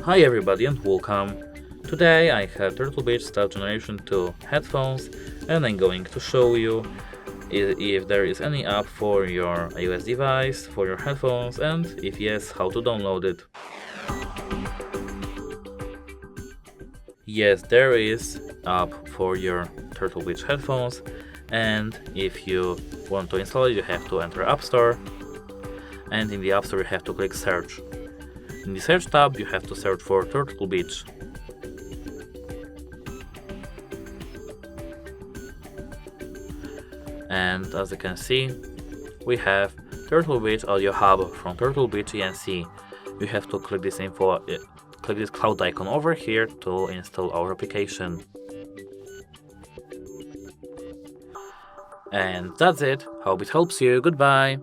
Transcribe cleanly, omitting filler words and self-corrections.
Hi everybody and welcome. Today I have Turtle Beach Style Generation 2 headphones and I'm going to show you if there is any app for your iOS device, for your headphones, and if yes, how to download it. Yes, there is app for your Turtle Beach headphones, and if you want to install it you have to enter App Store, and in the App Store you have to click search. In the search tab you have to search for Turtle Beach. And as you can see, we have Turtle Beach Audio Hub from Turtle Beach ENC. You have to click this cloud icon over here to install our application. And that's it. Hope it helps you. Goodbye.